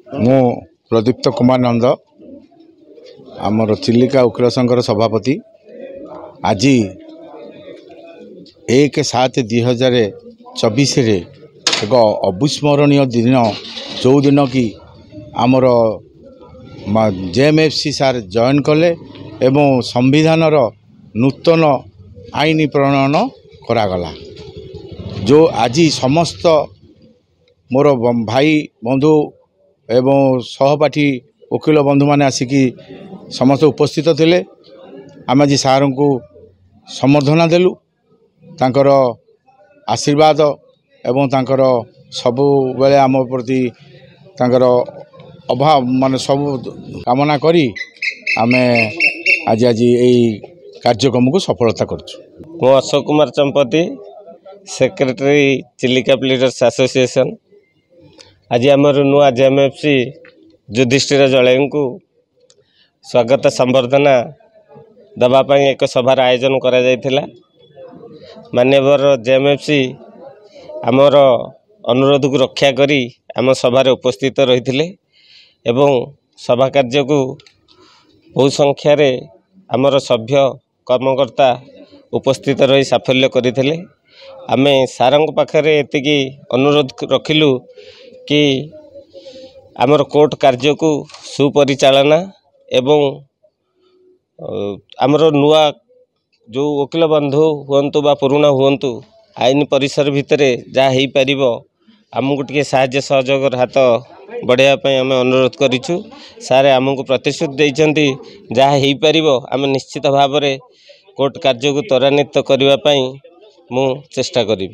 मु प्रदीप्त कुमार नंद आमर चिलिका उकिल संघर सभापति। आज 1/7/2024 एक अविस्मरणीय दिन जो दिन कि आमर जेएमएफसी सार जॉइन कले एवं संविधान नूतन आईन प्रणयन करागला। जो आज समस्त मोर भाई बंधु एवं सहपाठी वकिल बंधु मैंने आसिकी समस्त उपस्थित थिले। आम आज सार को संबर्धना देलु, तांकर आशीर्वाद एवं तांकर सबु बेले आम प्रति तांकर अभाव मान सब कामना करी आमे आज यही कार्यक्रम को सफलता करछु। मु अशोक कुमार चंपती, सेक्रेटरी चिलिका प्लीडर्स एसोसिएशन। आज आमर नुआ जेएमएफसी युधिष्ठिर जलय को स्वागत संबर्धना दवापाई एक सभार आयोजन करा जायथिला। मान्यवर जेएमएफसी आमर अनुरोध को रक्षा करी आम सभार उपस्थित रही एवं सभा कार्य को बहु संख्यार आमर सभ्य कर्मकर्ता उपस्थित रही साफल्य करते। आमे सारंग पाखरे एतिकी अनुरोध रखिलु कि आमर कोर्ट कार्य को सुपरिचालना एवं आमर नुआ जो वकील बंधु हुंतु बा पुराणा हुंतु आईन परिसर भितर जहाँ हो पार आमको टे साहाय्य सहयोग हाथ बढ़ाई आम अनुरोध करूँ। सारे आमको प्रतिश्रुति देइछंती जहाँ हो पार आम निश्चित भाव में कोर्ट कार्य को त्वरान्वित करने मु चेष्टा करी।